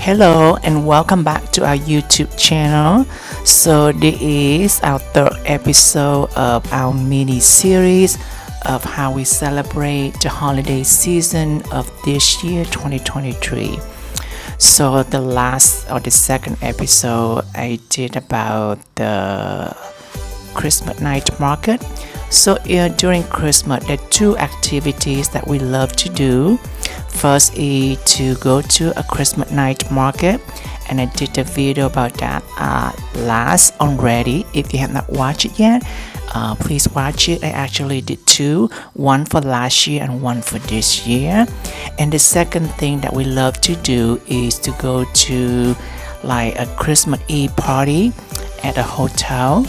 Hello and welcome back to our YouTube channel. So this is our third episode of our mini series of how we celebrate the holiday season of this year 2023. So the second episode I did about the Christmas night market. So during Christmas, there are two activities that we love to do. First is to go to a Christmas night market, and I did a video about that last already. If you have not watched it yet, please watch it. I actually did two, one for last year and one for this year. And the second thing that we love to do is to go to like a Christmas Eve party at a hotel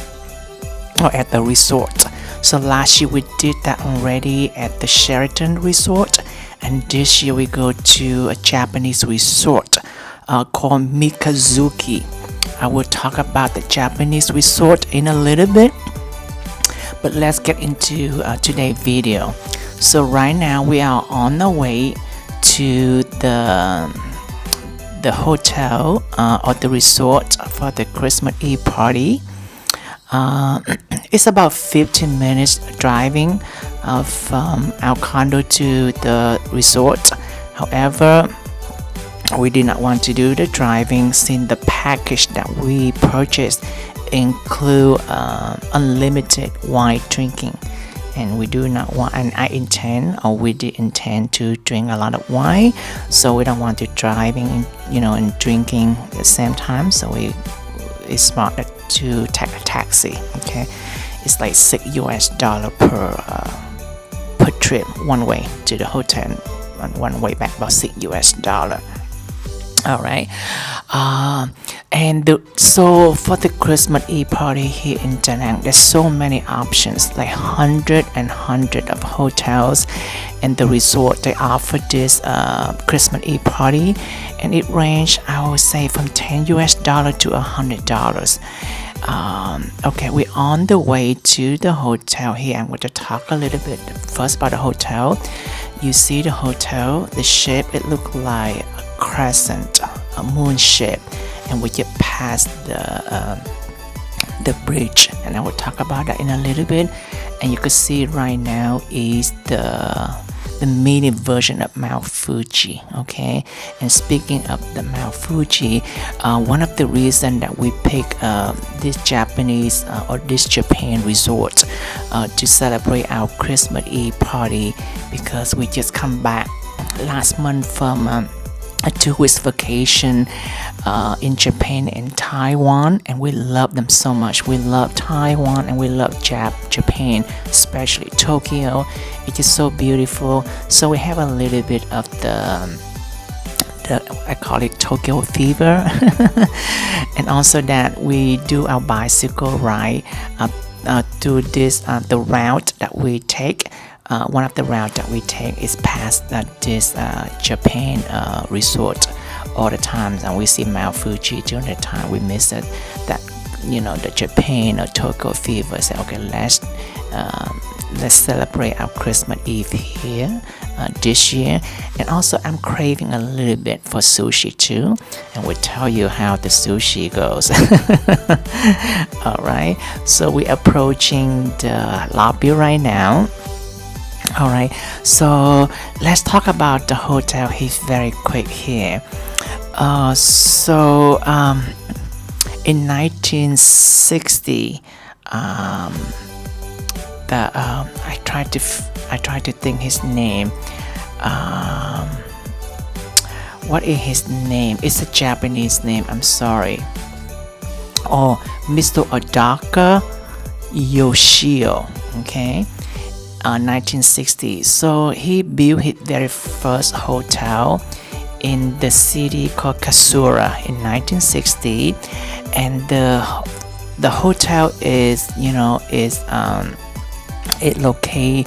or at the resort. So last year we did that already at the Sheraton Resort, and this year we go to a Japanese resort called Mikazuki. I will talk about the Japanese resort in a little bit, but let's get into today's video. So right now we are on the way to the hotel or the resort for the Christmas Eve party. It's about 15 minutes driving from our condo to the resort. However, we did not want to do the driving since the package that we purchased include unlimited wine drinking, and we do not want, and we did intend to drink a lot of wine, so we don't want to driving and drinking at the same time. So it's smart to take a taxi. Okay, it's like $6 per trip, one way to the hotel and one way back, about $6. All right, so for the Christmas Eve party here in Da Nang, there's so many options, like hundred of hotels and the resort. They offer this Christmas Eve party, and it range, I would say, from $10 to $100. Okay, we're on the way to the hotel here. I'm going to talk a little bit first about the hotel. You see the hotel, the shape, it looks like a crescent, a moon shape, and we just passed the bridge, and I will talk about that in a little bit. And you can see right now is the mini version of Mount Fuji. Okay, and speaking of the Mount Fuji, one of the reasons that we pick this Japanese or this Japan resort to celebrate our Christmas Eve party, because we just come back last month from a 2 week vacation in Japan and Taiwan, and we love them so much. We love Taiwan and we love Japan, especially Tokyo. It is so beautiful. So we have a little bit of the I call it Tokyo fever. And also that we do our bicycle ride to this the route that we take. One of the routes that we take is past this Japan resort all the time, and we see Mount Fuji during the time we miss it. That the Japan or Tokyo fever. Say, okay, let's celebrate our Christmas Eve here this year. And also I'm craving a little bit for sushi too, and we'll tell you how the sushi goes. Alright, so we're approaching the lobby right now. Alright, so let's talk about the hotel here very quick here. In 1960, I tried to think his name. What is his name? It's a Japanese name. I'm sorry. Oh, Mr. Odaka Yoshio. Okay. 1960. So he built his very first hotel in the city called Kasura in 1960, and the hotel is it located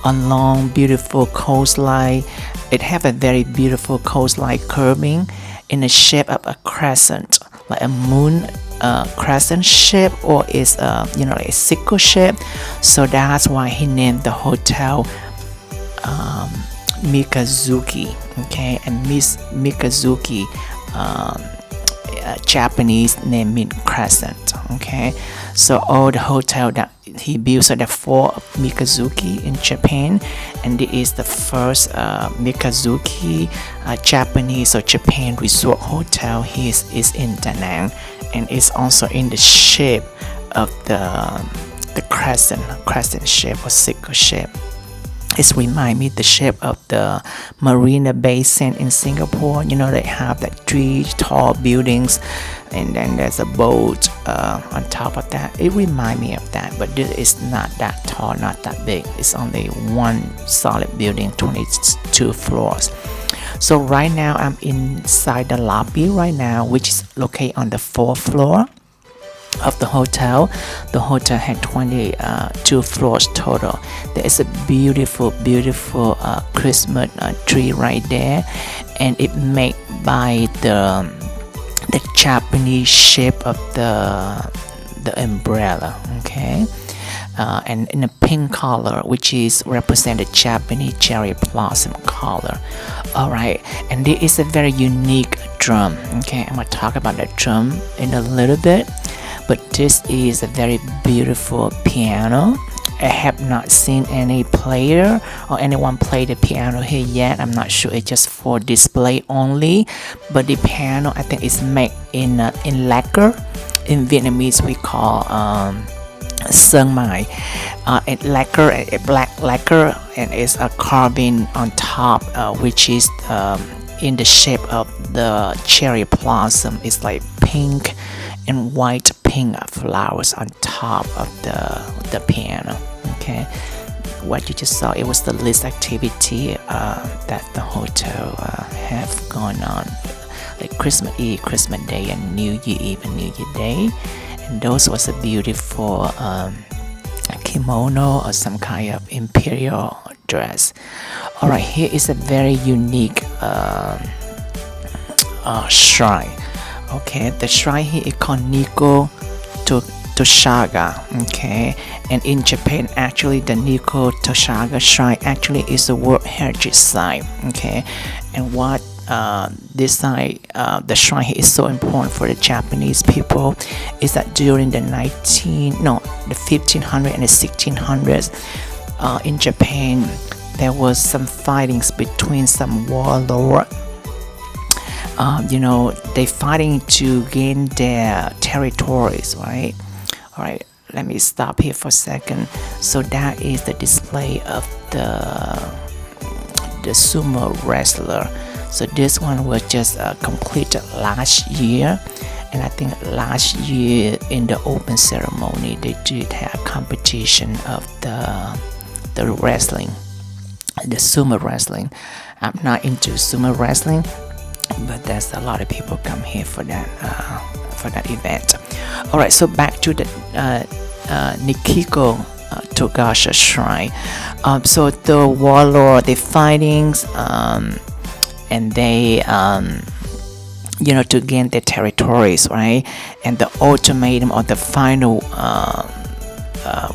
along beautiful coastline. It have a very beautiful coastline curving in the shape of a crescent, like a moon crescent shape, or is a sickle shape. So that's why he named the hotel Mikazuki. Okay, and Miss Mikazuki Japanese naming crescent. Okay, so all the hotel that he built, so there are 4 Mikazuki in Japan, and it is the first Mikazuki Japanese or Japan resort hotel. He is in Da Nang, and it's also in the shape of the crescent shape or sickle shape. It reminds me the shape of the Marina Bay Sands in Singapore. You know, they have that 3 tall buildings, and then there's a boat on top of that. It reminds me of that, but this is not that tall, not that big. It's only one solid building, 22 floors. So right now I'm inside the lobby right now, which is located on the 4th floor of the hotel. The hotel had 22 floors total. There is a beautiful Christmas tree right there, and it made by the Japanese shape of the umbrella. Okay, and in a pink color, which is represent the Japanese cherry blossom color. All right, and this is a very unique drum. Okay, I'm gonna talk about the drum in a little bit. But this is a very beautiful piano. I have not seen any player or anyone play the piano here yet. I'm not sure, it's just for display only. But the piano, I think, is made in lacquer. In Vietnamese we call sơn mài. Lacquer, a black lacquer, and it's a carving on top, which is in the shape of the cherry blossom. It's like pink and white pink flowers on top of the piano. Okay, what you just saw, it was the list activity that the hotel have gone on, like Christmas Eve, Christmas Day, and New Year Eve and New Year Day. And those was a beautiful kimono or some kind of imperial dress. All right, here is a very unique shrine. Okay, the shrine here is called Nikko Toshaga. Okay, and in Japan, actually, the Nikko Toshaga shrine actually is a World Heritage Site. Okay, and what this site, the shrine here is so important for the Japanese people is that during the 1500s and the 1600s in Japan, there was some fightings between some warlords. You know, they fighting to gain their territories, right? All right, let me stop here for a second. So that is the display of the sumo wrestler. So this one was just completed last year, and I think last year in the open ceremony they did have a competition of the wrestling, the sumo wrestling. I'm not into sumo wrestling, but there's a lot of people come here for that event. All right, so back to the Nikiko Togasha shrine. So the warlord, the fightings, and they you know, to gain their territories, right? And the ultimatum or the final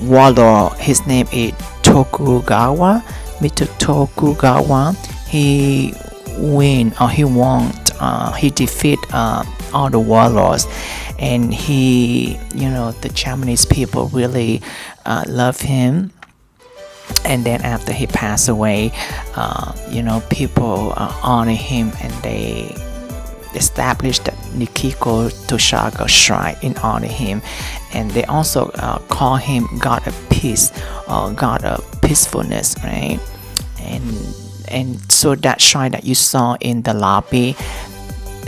warlord, his name is Tokugawa, Mr. Tokugawa. He defeat all the warlords, and he, you know, the Japanese people really love him. And then after he passed away, you know, people honor him, and they established the Nikiko Toshaga shrine in honor of him. And they also call him God of Peace, or God of Peacefulness, right? And so that shrine that you saw in the lobby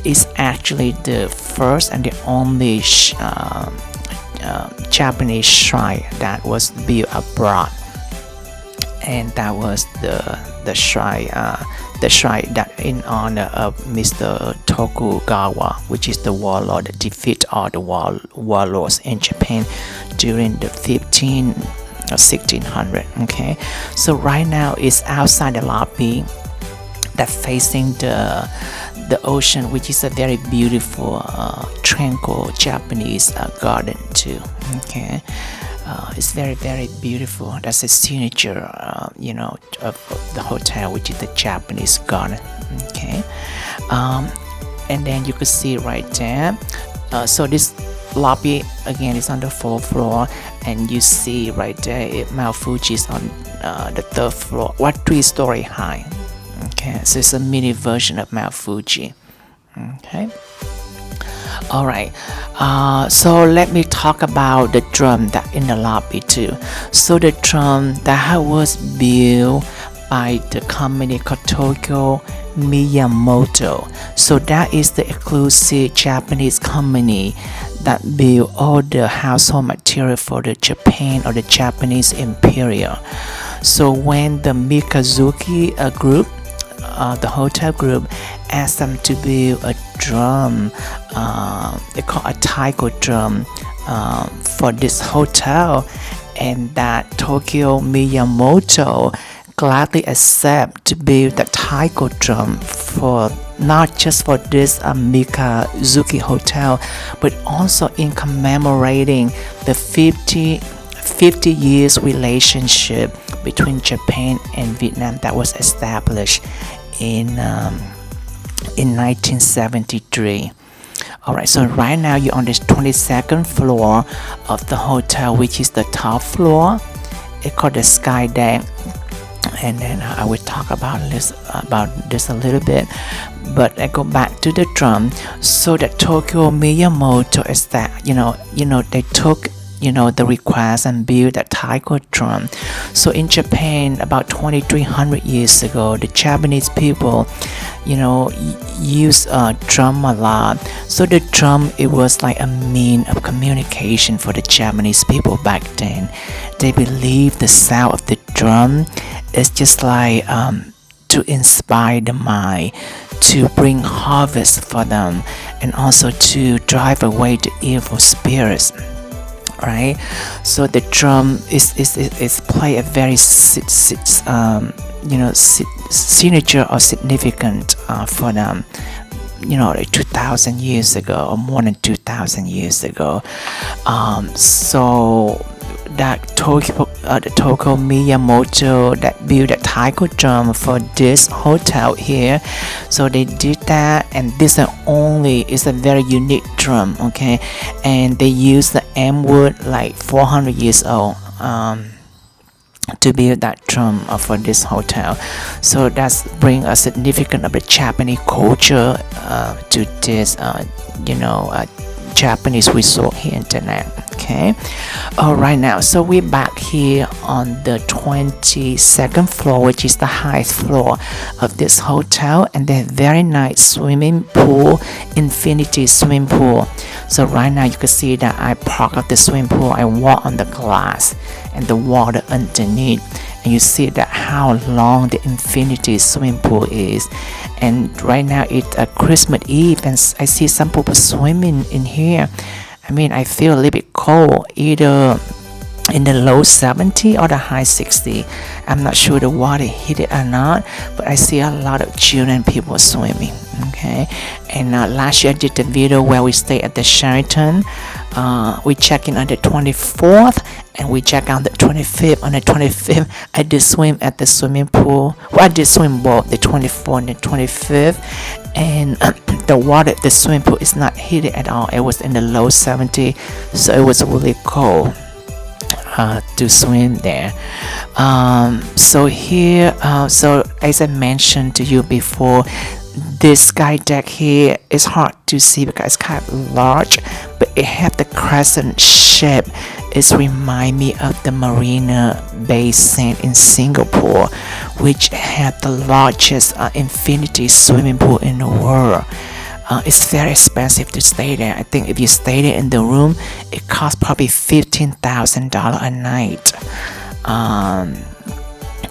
is actually the first and the only Japanese shrine that was built abroad. And that was the shrine that in honor of Mr. Tokugawa, which is the warlord that defeated all the warlords in Japan during the 1600. Okay, so right now it's outside the lobby that facing the ocean, which is a very beautiful tranquil Japanese garden too. Okay, it's very beautiful. That's a signature you know, of the hotel, which is the Japanese garden. Okay, and then you could see right there. So this lobby again is on the 4th floor, and you see right there Mount Fuji is on the 3rd floor, 3-story high. Okay, so it's a mini version of Mount Fuji. Okay. All right, so let me talk about the drum that in the lobby too. So the drum that was built by the company called Tokyo Miyamoto. So that is the exclusive Japanese company that built all the household material for the Japan or the Japanese Imperial. So when the Mikazuki group, the hotel group, asked them to build a drum, they call a taiko drum, for this hotel, and that Tokyo Miyamoto gladly accept to build the taiko drum for not just for this Mikazuki hotel, but also in commemorating the 50 years relationship between Japan and Vietnam that was established in 1973. Alright, so right now you're on this 22nd floor of the hotel, which is the top floor. It's called the Sky Deck, and then I will talk about this a little bit. But I go back to the drum. So that Tokyo Miyamoto is that they took the request and built a taiko drum. So in Japan, about 2,300 years ago, the Japanese people use a drum a lot. So the drum, it was like a mean of communication for the Japanese people back then. They believe the sound of the drum is just like to inspire the mind, to bring harvest for them, and also to drive away the evil spirits. Right, so the drum is play a very signature or significant for them, like 2,000 years ago or more than 2,000 years ago. So that Tokyo Miyamoto that built a taiko drum for this hotel here. So they did that, and this is a very unique drum. Okay, and they use the M wood, like 400 years old, to build that drum for this hotel. So that's bring a significant of the Japanese culture to this Japanese resort here in Da Nang. Okay, all right, now so we're back here on the 22nd floor, which is the highest floor of this hotel, and then very nice swimming pool, infinity swimming pool. So right now you can see that I park at the swimming pool, I walk on the glass and the water underneath, and you see that how long the infinity swimming pool is. And right now it's a Christmas Eve, and I see some people swimming in here. I mean, I feel a little bit cold, either in the low 70 or the high 60. I'm not sure the water hit it or not, but I see a lot of children, people swimming. Okay, and last year I did the video where we stay at the Sheraton. We check in on the 24th, and we check out the 25th. On the 25th, I did swim at the swimming pool. Well, I did swim both the 24th and the 25th, and the water at the swimming pool is not heated at all. It was in the low 70, so it was really cold to swim there. So here, so as I mentioned to you before, this sky deck here is hard to see because it's kind of large, but it has the crescent shape. It reminds me of the Marina Bay Sands in Singapore, which had the largest infinity swimming pool in the world. It's very expensive to stay there. I think if you stay there in the room, it costs probably $15,000 a night.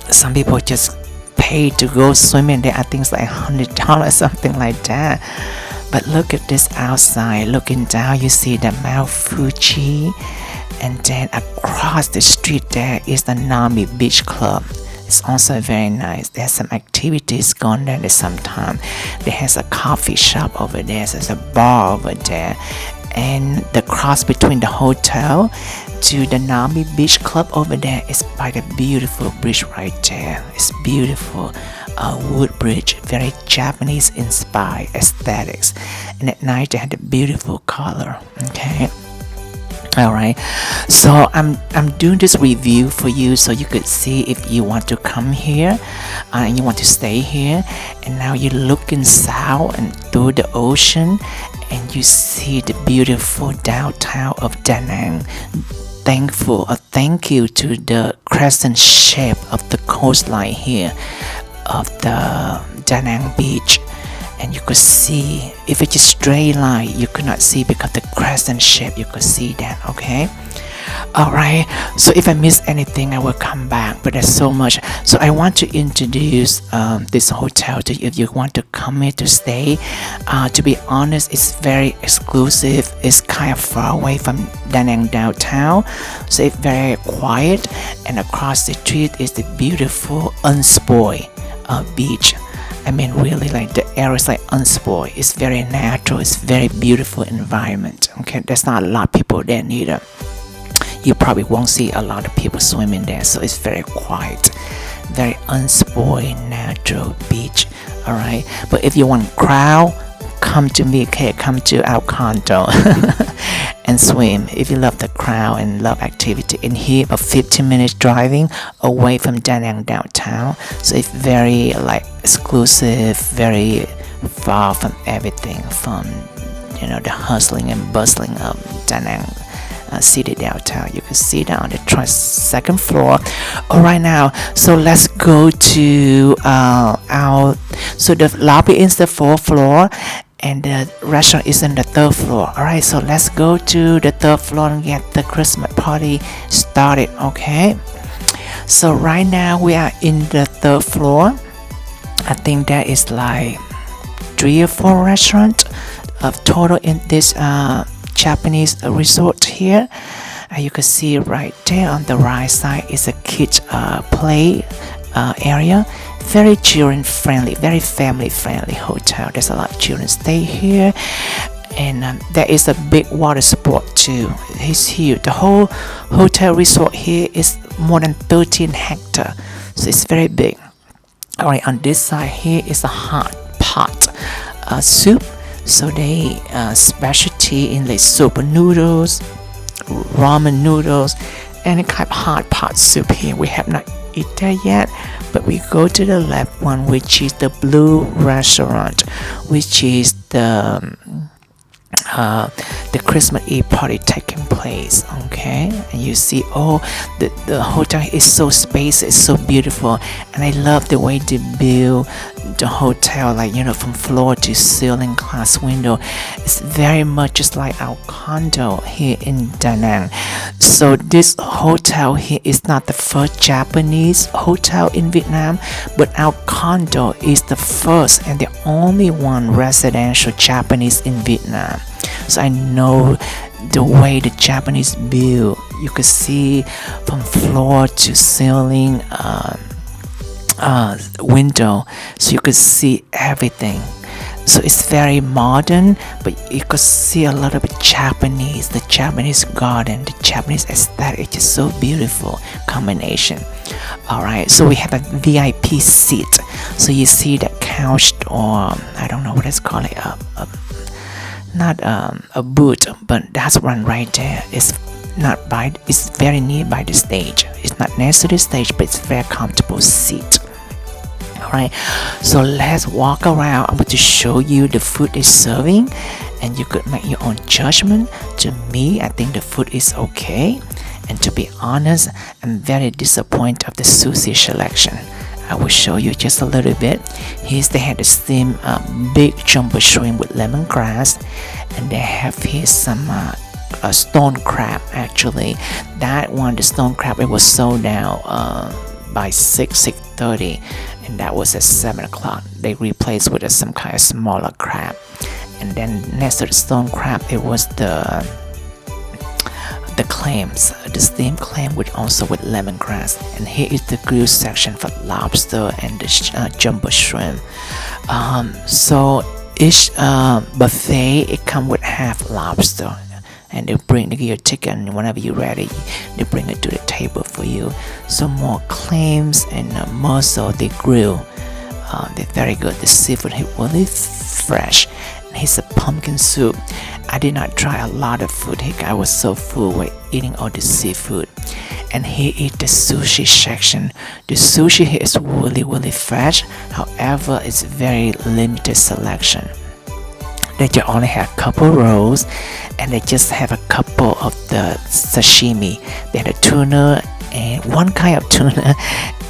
Some people just pay to go swimming there. I think it's like $100, something like that. But look at this outside. Looking down, you see the Mount Fuji, and then across the street there is the Nami Beach Club. It's also very nice. There's some activities going there at some time. There has a coffee shop over there. There's a bar over there. And the cross between the hotel to the Nami Beach Club over there is by the beautiful bridge right there. It's beautiful. wood bridge, very Japanese inspired aesthetics, and at night they had a beautiful color. Okay. All right, so I'm doing this review for you so you could see if you want to come here and you want to stay here. And now you're looking south and through the ocean, and you see the beautiful downtown of Da Nang. Thank you to the crescent shape of the coastline here of the Da Nang beach. And you could see, if it's a straight line, you could not see because the crescent shape, you could see that. Okay. Alright, so if I miss anything, I will come back, but there's so much. So I want to introduce this hotel to you if you want to come here to stay. To be honest, it's very exclusive. It's kind of far away from Da Nang downtown, so it's very quiet, and across the street is the beautiful unspoiled beach. I mean, really, like the area is like unspoiled. It's very natural. It's very beautiful environment. Okay, there's not a lot of people there neither. You probably won't see a lot of people swimming there, so it's very quiet, very unspoiled, natural beach. All right, but if you want crowd, come to me. Okay, come to our condo and swim. If you love the crowd and love activity, in here, about 15 minutes driving away from Da Nang downtown, so it's very like exclusive, very far from everything, from the hustling and bustling of Da Nang city downtown. You can see that on the second floor. All right, now, so let's go to so the lobby is the fourth floor, and the restaurant is on the third floor. All right, so let's go to the third floor and get the Christmas party started. Okay, so right now we are in the third floor. I think there is like 3 or 4 restaurants of total in this Japanese resort here. You can see right there on the right side is a kids play area. Very children friendly, very family friendly hotel. There's a lot of children stay here, and there is a big water sport too. It's huge. The whole hotel resort here is more than 13 hectares, so it's very big. All right, on this side here is a hot pot soup. So they specialty in like soup noodles, ramen noodles, any kind of hot pot soup here. We have not eaten that yet, but we go to the left one, which is the blue restaurant, which is the Christmas Eve party taking place. Okay, and you see, the hotel is so spacious, so beautiful, and I love the way they build the hotel, like from floor to ceiling, glass window. It's very much just like our condo here in Da Nang. So this hotel here is not the first Japanese hotel in Vietnam, but our condo is the first and the only one residential Japanese in Vietnam. So I know the way the Japanese build. You can see from floor to ceiling, window, so you could see everything. So it's very modern, but you could see a lot of Japanese, the Japanese garden, the Japanese aesthetic. It's so beautiful combination. All right, so we have a VIP seat. So you see that couch, or I don't know what it's called, not a booth, but that's one right there. It's very nearby the stage. It's not next to the stage, but it's very comfortable seat. Alright, so let's walk around. I'm going to show you the food is serving, and you could make your own judgment. To me, I think the food is okay, and to be honest, I'm very disappointed of the sushi selection. I will show you just a little bit. Here they had the steamed big jumbo shrimp with lemongrass, and they have here some stone crab. Actually, that one, the stone crab, it was sold out by 6:30, and that was at 7 o'clock. They replaced with some kind of smaller crab, and then next to the stone crab, it was the clams, the steamed clam with lemongrass. And here is the grill section for lobster and the jumbo shrimp. So each buffet, it come with half lobster, and they give you a ticket, and whenever you're ready, they bring it to the table for you. So more clams, and more so they grill they're very good. The seafood is really fresh. And here's a pumpkin soup. I did not try a lot of food here. I was so full while eating all the seafood. And here is the sushi section. The sushi here is really fresh. However, it's very limited selection. They just only have a couple rolls, and they just have a couple of the sashimi. They had a tuna and one kind of tuna,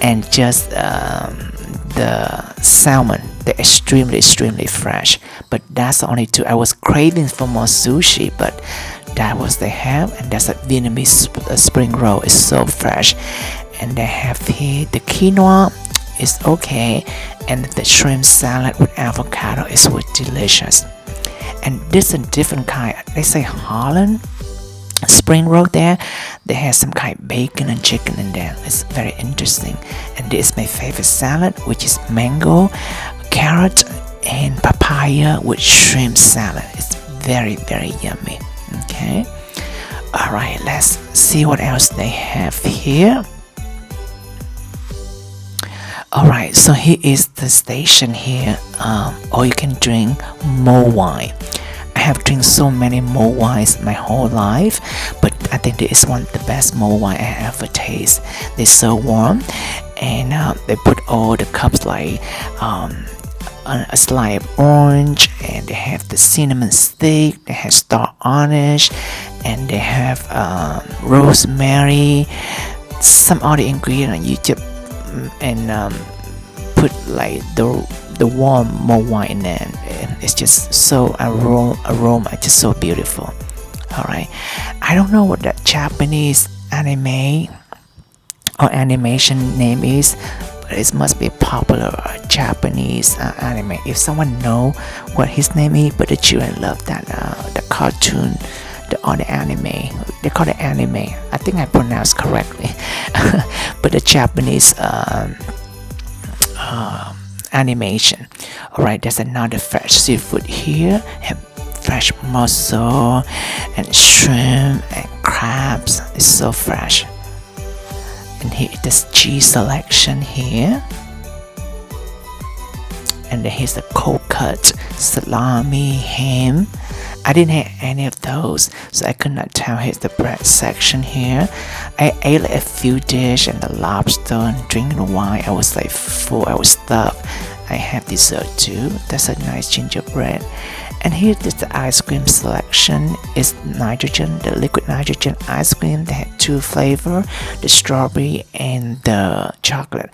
and just the salmon. They're extremely fresh. But that's the only two. I was craving for more sushi, but that was they have. And that's a Vietnamese spring roll. It's so fresh. And they have here the quinoa is okay, and the shrimp salad with avocado is delicious. And this is a different kind. They say Holland spring roll there. They have some kind of bacon and chicken in there. It's very interesting. And this is my favorite salad, which is mango, carrot, and papaya with shrimp salad. It's very yummy. Okay. All right. Let's see what else they have here. Alright, so here is the station here, or you can drink mulled wine. I have drank so many mulled wines my whole life, but I think this is one of the best mulled wine I ever taste. They're so warm, and they put all the cups like a slice of orange, and they have the cinnamon stick, they have star anise, and they have rosemary, some other ingredient you just and put like the warm mulled wine in there. It's just so aroma just so beautiful. All right, I don't know what that Japanese anime or animation name is, but it must be popular Japanese anime. If someone know what his name is, but the children love that the cartoon, the anime. They call it anime. I think I pronounced correctly. But the Japanese animation. Alright, there's another fresh seafood here. Have fresh mussel and shrimp and crabs. It's so fresh. And here is the cheese selection here. And then here's the cold cut salami, ham. I didn't have any of those, so I could not tell. Here's the bread section here. I ate like a few dishes and the lobster and drinking wine. I was like full, I was stuffed. I have dessert too. That's a nice gingerbread. And here is the ice cream selection. It's nitrogen, the liquid nitrogen ice cream. They had two flavors, the strawberry and the chocolate.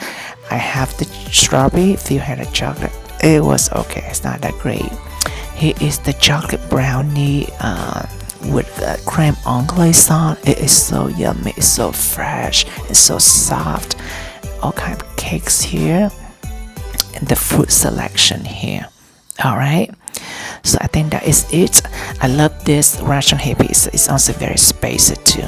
I have the strawberry. If you had a chocolate, it was okay. It's not that great. Here is the chocolate brownie with creme anglaise sauce. It is so yummy. It's so fresh. It's so soft. All kind of cakes here, and the fruit selection here. All right. So I think that is it. I love this restaurant here. It's also very spacious too.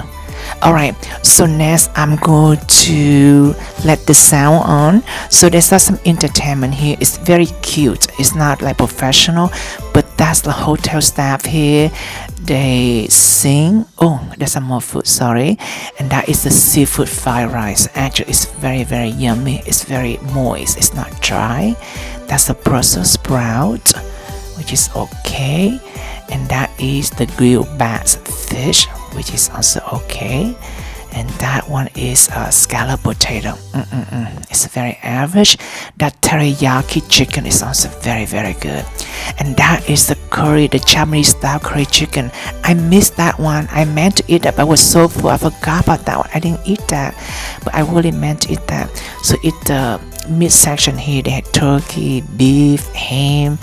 Alright, so next I'm going to let the sound on. So there's some entertainment here. It's very cute. It's not like professional, but that's the hotel staff here. They sing. Oh, there's some more food, sorry. And that is the seafood fried rice. Actually, it's very yummy. It's very moist. It's not dry. That's a Brussels sprout, which is okay. And that is the grilled bass fish, which is also okay. And that one is a scallop potato. It's very average. That teriyaki chicken is also very good. And that is the curry, the Japanese style curry chicken. I missed that one. I meant to eat that, but I was so full I forgot about that one. I didn't eat that, but I really meant to eat that. So eat the meat section here. They had turkey, beef, ham.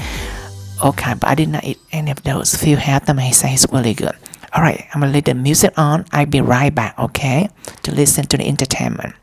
Okay, but I did not eat any of those. Few had them and he said it's really good. Alright, I'm gonna let the music on. I'll be right back, okay? To listen to the entertainment.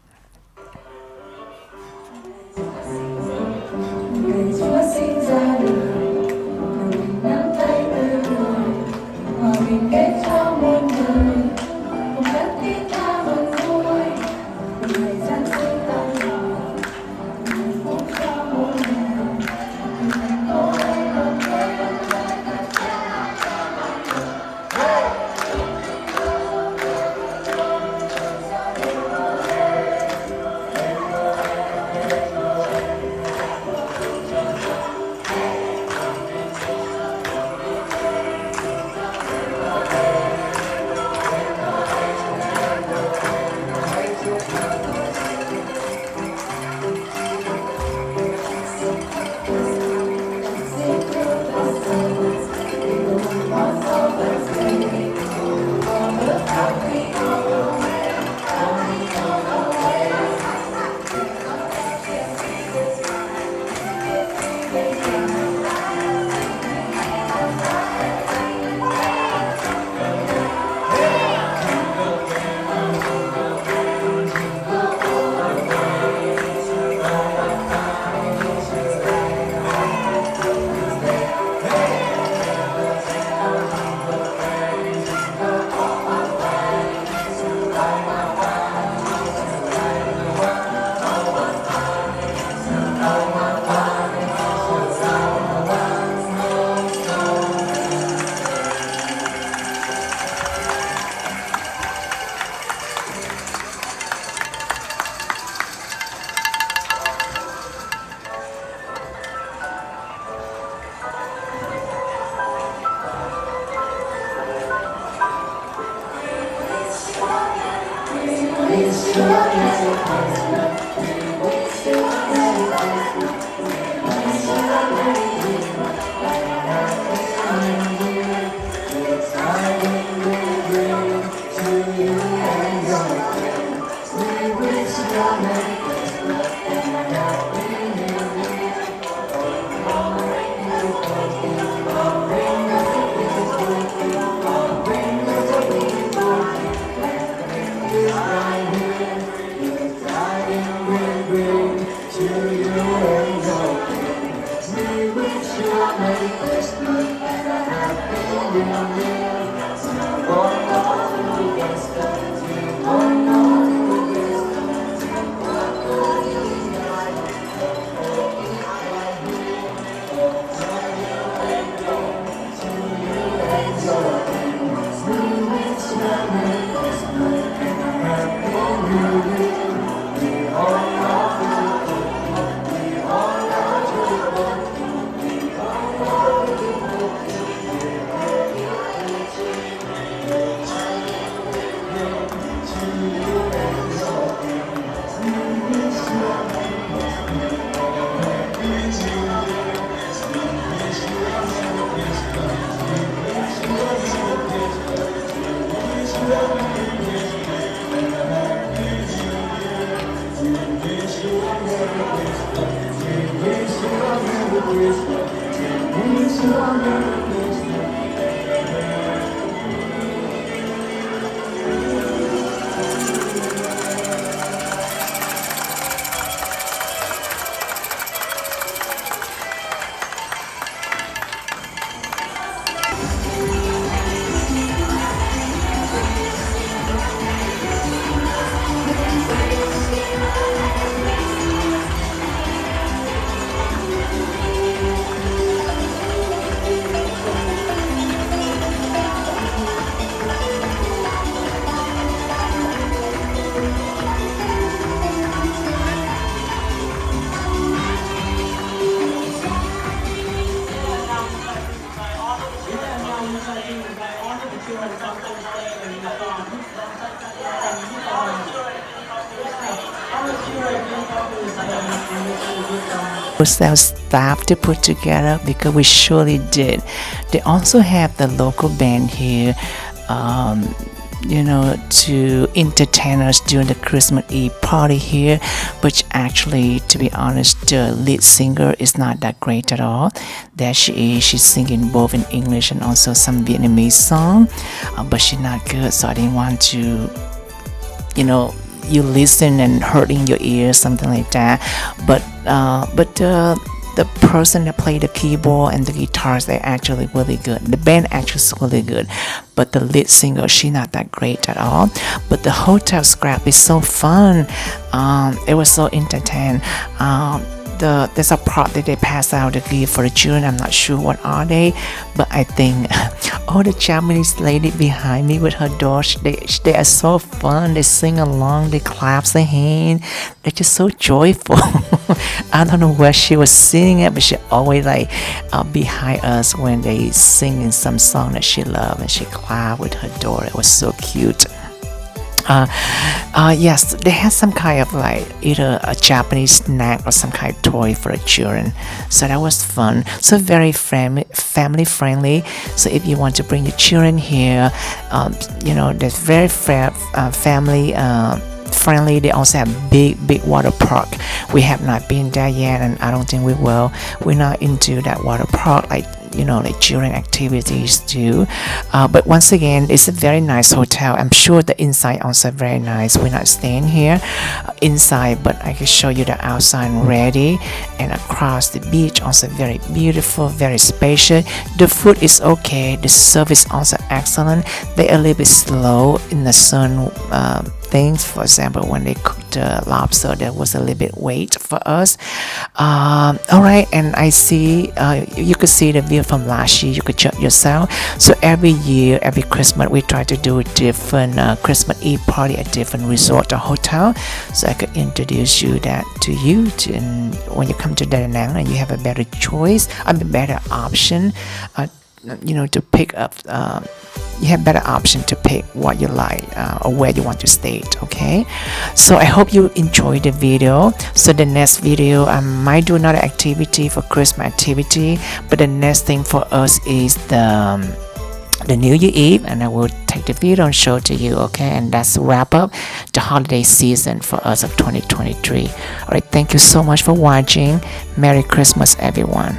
Ourselves staff to put together because we surely did. They also have the local band here, to entertain us during the Christmas Eve party here. But actually, to be honest, the lead singer is not that great at all. There she is. She's singing both in English and also some Vietnamese song, but she's not good. So I didn't want to, you listen and hurting your ears, something like that. But the person that played the keyboard and the guitars, they're actually really good. The band actually is really good, but the lead singer, she's not that great at all. But the hotel scrap is so fun. It was so entertaining. There's a prop that they pass out the gift for the children. I'm not sure what are they, but I think all the Japanese lady behind me with her daughter, they are so fun. They sing along, they clap their hand. They're just so joyful. I don't know where she was singing it, but she always behind us when they singing some song that she loved, and she clapped with her daughter. It was so cute. Yes, they had some kind of either a Japanese snack or some kind of toy for the children. So that was fun. So very family friendly. So if you want to bring the children here, there's very family friendly. They also have big water park. We have not been there yet, and I don't think we will. We're not into that water park like children activities too. But once again, it's a very nice hotel. I'm sure the inside also very nice. We're not staying here inside, but I can show you the outside already. And across the beach also very beautiful, very spacious. The food is okay. The service also excellent. They're a little bit slow in the sun things. For example, when they cooked the lobster, there was a little bit wait for us. All right, and I see you could see the view from last year. You could check yourself. So every year, every Christmas, we try to do a different Christmas Eve party at different resort or hotel. So I could introduce that to you, and when you come to Da Nang and you have a better choice, a better option, to pick up you have better option to pick what you like or where you want to stay. Okay, so I hope you enjoyed the video. So the next video I might do another activity for Christmas activity, but the next thing for us is the New Year Eve, and I will take the video and show to you. Okay, and that's wrap up the holiday season for us of 2023. All right, thank you so much for watching. Merry Christmas, everyone.